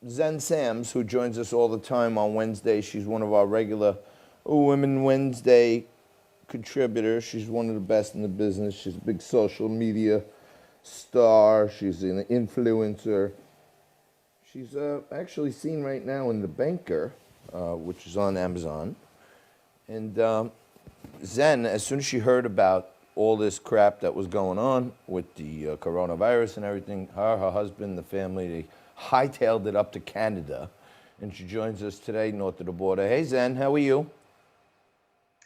Zen Sams, who joins us all the time on Wednesday. She's one of our regular Women Wednesday contributors. She's one of the best in the business. She's a big social media star. She's an influencer. She's actually seen right now in The Banker, which is on Amazon. And Zen, as soon as she heard about all this crap that was going on with the coronavirus and everything, her husband, the family, they hightailed it up to Canada. And she joins us today north of the border. Hey, Zen, how are you?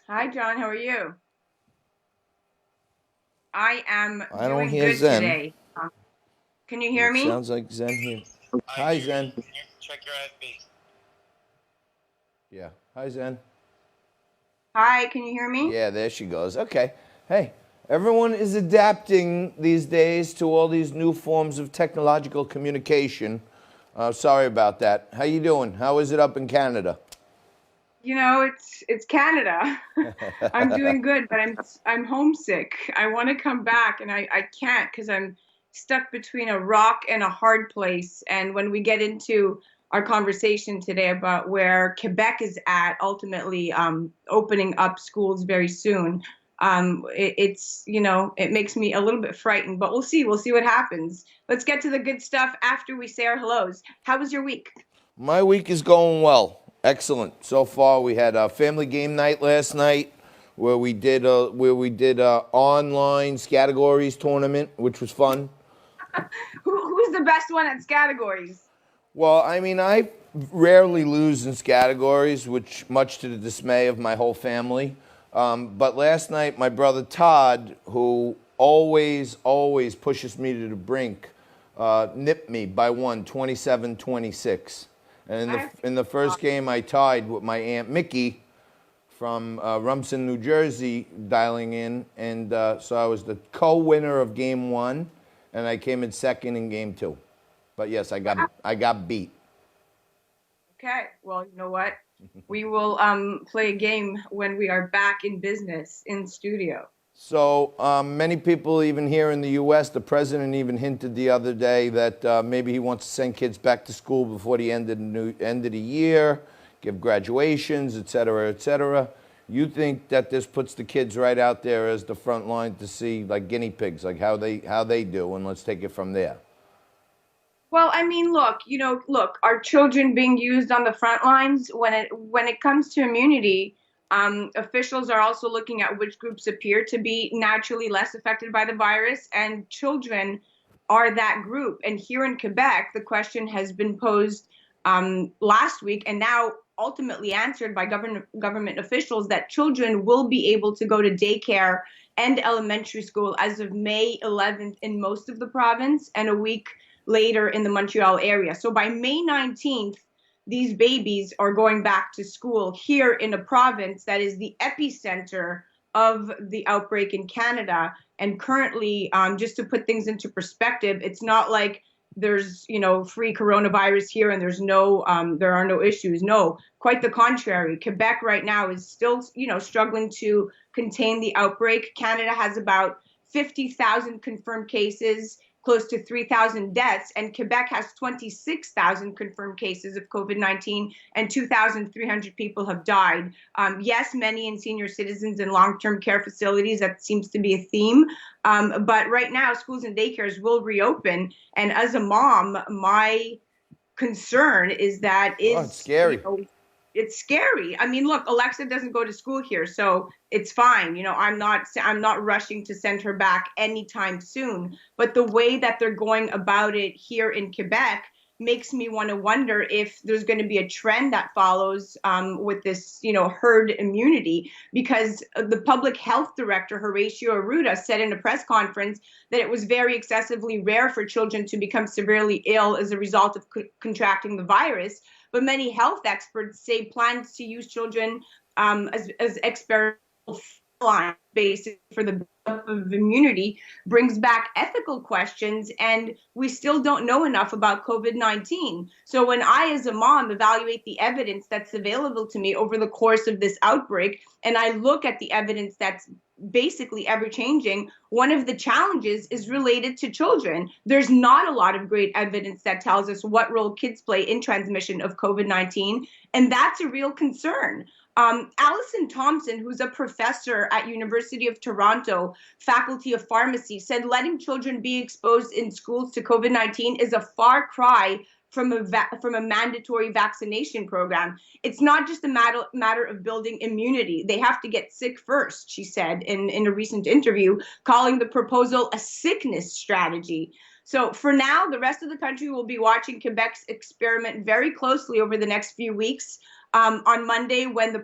Hi, John. How are you? I am I don't doing hear good Zen. today. Can you hear It me? sounds like Zen here. I Hi, hear you. Zen. Check your FB. Yeah. Hi, Zen. Hi, can you hear me? Yeah, there she goes. Okay. Hey, everyone is adapting these days to all these new forms of technological communication. Sorry about that. How you doing? How is it up in Canada? You know, it's Canada. I'm doing good, but I'm homesick. I want to come back and I can't because I'm stuck between a rock and a hard place. And when we get into our conversation today about where Quebec is at, ultimately opening up schools very soon, it's, it makes me a little bit frightened, but we'll see. We'll see what happens. Let's get to the good stuff after we say our hellos. How was your week? My week is going well. Excellent. So far, we had a family game night last night where we did a online categories tournament, which was fun. Who's the best one at categories? Well, I mean, I rarely lose in categories, which much to the dismay of my whole family. But last night, my brother Todd, who always pushes me to the brink, nipped me by one, 27-26. And in the first game, I tied with my Aunt Mickey from Rumson, New Jersey, dialing in. And so I was the co-winner of game one, and I came in second in game two. But yes, I got beat. Okay, well, you know what? We will play a game when we are back in business in studio. So many people, even here in the U.S., the president even hinted the other day that maybe he wants to send kids back to school before the end of the year, give graduations, et cetera, et cetera. You think that this puts the kids right out there as the front line to see, like guinea pigs, like how they do, and let's take it from there. Well, I mean, look, our children being used on the front lines when it comes to immunity, officials are also looking at which groups appear to be naturally less affected by the virus, and children are that group. And here in Quebec, the question has been posed last week, and now ultimately answered by government officials that children will be able to go to daycare and elementary school as of May 11th in most of the province, and a week later in the Montreal area. So by May 19th, these babies are going back to school here in a province that is the epicenter of the outbreak in Canada. And currently, just to put things into perspective, it's not like there's free coronavirus here and there are no issues. No, quite the contrary. Quebec right now is still struggling to contain the outbreak. Canada has about 50,000 confirmed cases, close to 3,000 deaths, and Quebec has 26,000 confirmed cases of COVID-19, and 2,300 people have died. Yes, many in senior citizens and long-term care facilities. That seems to be a theme. But right now, schools and daycares will reopen. And as a mom, my concern is that It's scary. it's scary. I mean, look, Alexa doesn't go to school here, so it's fine. I'm not rushing to send her back anytime soon. But the way that they're going about it here in Quebec makes me want to wonder if there's going to be a trend that follows with this, herd immunity, because the public health director, Horacio Arruda, said in a press conference that it was very excessively rare for children to become severely ill as a result of contracting the virus. But many health experts say plans to use children as experimental line basis for the buildup of immunity brings back ethical questions, and we still don't know enough about COVID-19. So when I, as a mom, evaluate the evidence that's available to me over the course of this outbreak, and I look at the evidence that's basically ever changing. One of the challenges is related to children. There's not a lot of great evidence that tells us what role kids play in transmission of COVID-19, and that's a real concern. Alison Thompson, who's a professor at University of Toronto, Faculty of Pharmacy, said letting children be exposed in schools to COVID-19 is a far cry from a mandatory vaccination program. It's not just a matter of building immunity. They have to get sick first, she said in a recent interview, calling the proposal a sickness strategy. So for now, the rest of the country will be watching Quebec's experiment very closely over the next few weeks. On Monday, when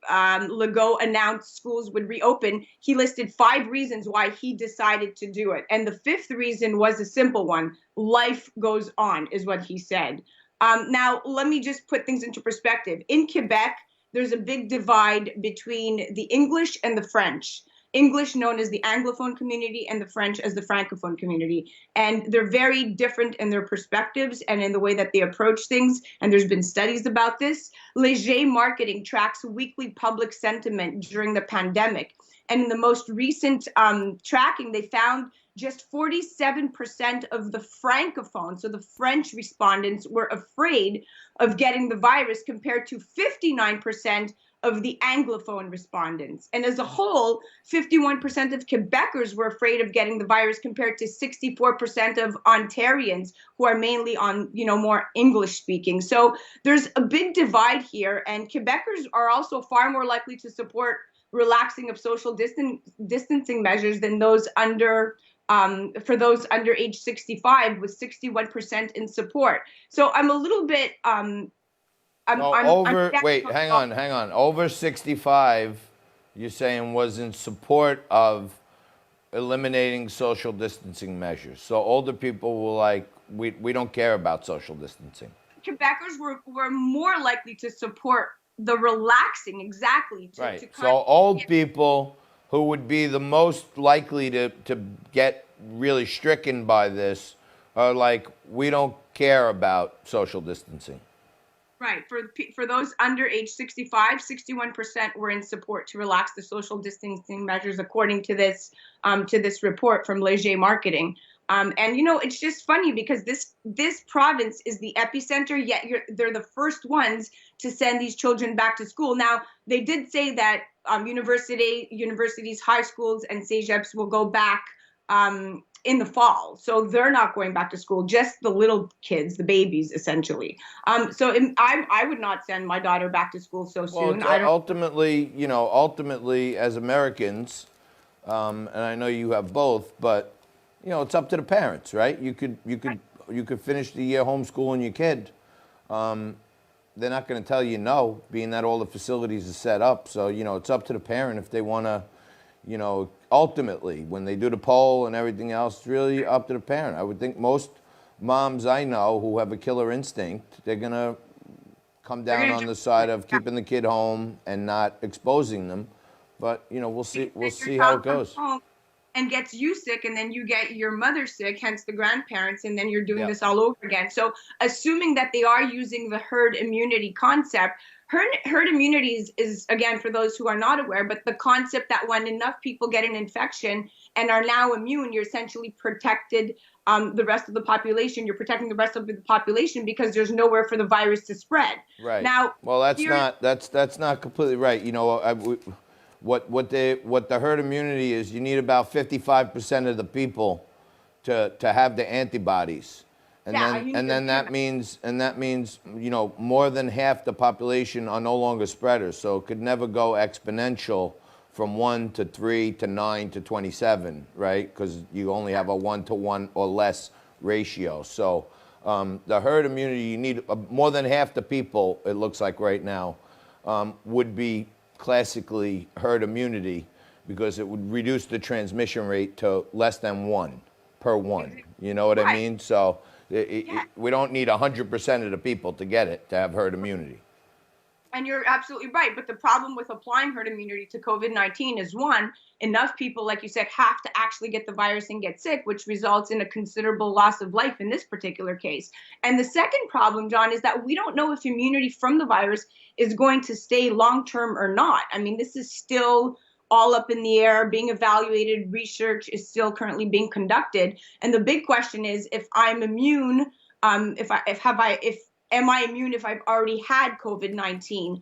Legault announced schools would reopen, he listed 5 reasons why he decided to do it. And the 5th reason was a simple one. Life goes on, is what he said. Now, let me just put things into perspective. In Quebec, there's a big divide between the English and the French. English known as the Anglophone community and the French as the Francophone community. And they're very different in their perspectives and in the way that they approach things. And there's been studies about this. Leger Marketing tracks weekly public sentiment during the pandemic. And in the most recent tracking, they found just 47% of the Francophones, so the French respondents, were afraid of getting the virus compared to 59% of the Anglophone respondents. And as a whole, 51% of Quebecers were afraid of getting the virus compared to 64% of Ontarians, who are mainly on, more English speaking. So there's a big divide here, and Quebecers are also far more likely to support relaxing of social distancing measures than those for those under age 65, with 61% in support. So I'm a little bit hang on. Over 65, you're saying was in support of eliminating social distancing measures. So older people were like, we don't care about social distancing. Quebecers were more likely to support the relaxing, exactly. Right. So old people who would be the most likely to get really stricken by this are like, we don't care about social distancing. Right. For those under age 65, 61% were in support to relax the social distancing measures, according to this report from Leger Marketing. And it's just funny because this province is the epicenter, yet they're the first ones to send these children back to school. Now, they did say that universities, high schools, and CEGEPs will go back in the fall. So they're not going back to school, just the little kids, the babies, essentially. I would not send my daughter back to school so soon. Well, ultimately, as Americans, and I know you have both, but it's up to the parents, right? You could finish the year homeschooling your kid. They're not going to tell you no, being that all the facilities are set up. So, it's up to the parent if they want to, ultimately, when they do the poll and everything else, it's really up to the parent. I would think most moms I know who have a killer instinct, they're going to come down on the side of keeping the kid home and not exposing them. But, we'll see how it goes. And gets you sick, and then you get your mother sick, hence the grandparents, and then you're doing this all over again. So assuming that they are using the herd immunity concept, herd immunity is, again, for those who are not aware, but the concept that when enough people get an infection and are now immune, you're essentially protected the rest of the population. You're protecting the rest of the population because there's nowhere for the virus to spread. Right. Now, well, that's not completely right. What the herd immunity is, you need about 55% of the people to have the antibodies, and then that means more than half the population are no longer spreaders, so it could never go exponential from 1 to 3 to 9 to 27, right? Because you only have a 1-to-1 or less ratio. So the herd immunity, you need more than half the people. It looks like right now would be classically herd immunity, because it would reduce the transmission rate to less than 1 per 1. You know what I mean? So we don't need 100% of the people to get it to have herd immunity. And you're absolutely right. But the problem with applying herd immunity to COVID-19 is, one, enough people, like you said, have to actually get the virus and get sick, which results in a considerable loss of life in this particular case. And the second problem, John, is that we don't know if immunity from the virus is going to stay long-term or not. I mean, this is still all up in the air, being evaluated. Research is still currently being conducted. And the big question is, if I'm immune, if am I immune if I've already had COVID-19?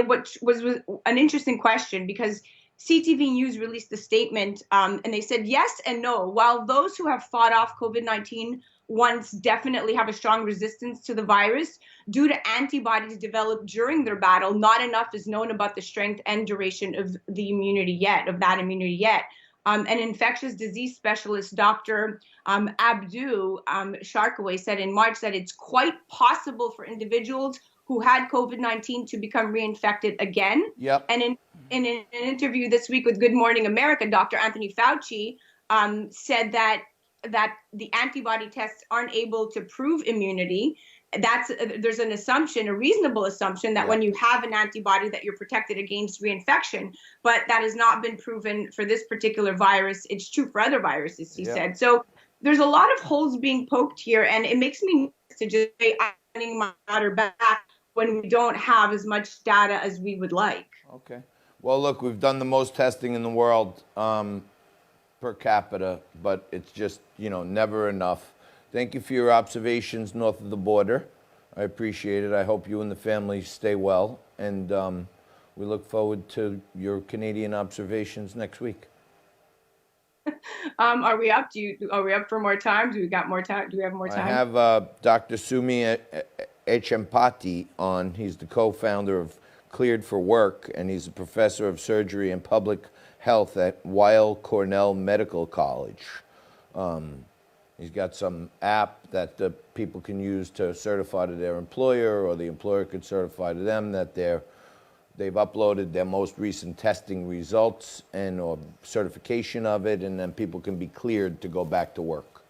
Which was an interesting question because CTV News released a statement, and they said yes and no. While those who have fought off COVID-19 once definitely have a strong resistance to the virus, due to antibodies developed during their battle, not enough is known about the strength and duration of the immunity yet, of that immunity yet. An infectious disease specialist, Dr. Abdu Sharkaway, said in March that it's quite possible for individuals who had COVID-19 to become reinfected again. Yep. And in an interview this week with Good Morning America, Dr. Anthony Fauci said that the antibody tests aren't able to prove immunity. There's an assumption, a reasonable assumption, that when you have an antibody that you're protected against reinfection, but that has not been proven for this particular virus. It's true for other viruses, he said. So there's a lot of holes being poked here, and it makes me nervous to just say I'm running my daughter back when we don't have as much data as we would like. Okay. Well, look, we've done the most testing in the world per capita, but it's just, never enough. Thank you for your observations north of the border. I appreciate it. I hope you and the family stay well, and we look forward to your Canadian observations next week. Are we up? Are we up for more time? Do we got more time? Do we have more time? I have Dr. Sumi Echempati on. He's the co-founder of Cleared for Work, and he's a professor of surgery and public health at Weill Cornell Medical College. He's got some app that the people can use to certify to their employer, or the employer could certify to them that they've uploaded their most recent testing results or certification of it, and then people can be cleared to go back to work,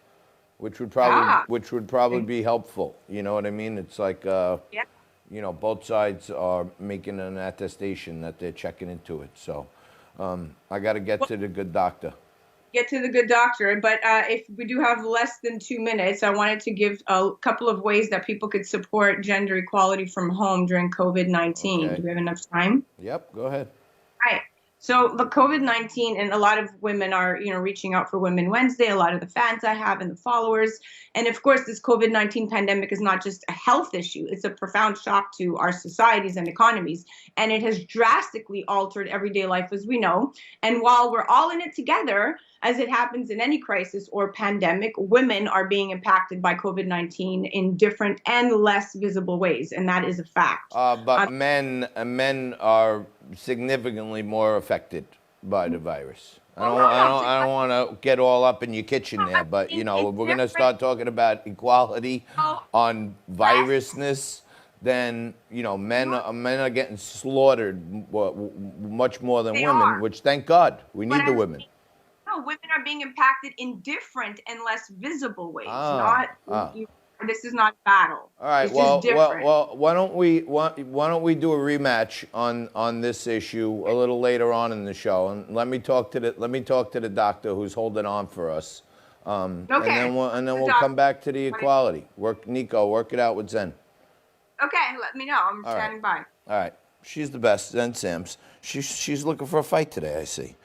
which would probably be helpful. You know what I mean? It's like both sides are making an attestation that they're checking into it. So I got to get to the good doctor. Get to the good doctor. But if we do have less than 2 minutes, I wanted to give a couple of ways that people could support gender equality from home during COVID-19. Okay. Do we have enough time? Yep, go ahead. All right. So the COVID-19, and a lot of women are, reaching out for Women Wednesday, a lot of the fans I have and the followers. And of course, this COVID-19 pandemic is not just a health issue. It's a profound shock to our societies and economies. And it has drastically altered everyday life as we know. And while we're all in it together, as it happens in any crisis or pandemic, women are being impacted by COVID-19 in different and less visible ways. And that is a fact. But men are significantly more affected by the virus. I don't want to get all up in your kitchen there, but we're going to start talking about equality on virusness. Then men are getting slaughtered much more than women, which thank God we need the women. No, women are being impacted in different and less visible ways. This is not a battle. All right. Well, why don't we do a rematch on this issue a little later on in the show, and let me talk to the doctor who's holding on for us. Okay. And then we'll come back to the equality. Work it out with Zen. Okay. Let me know. I'm standing by. All right. She's the best. Zen Sams. She's looking for a fight today, I see.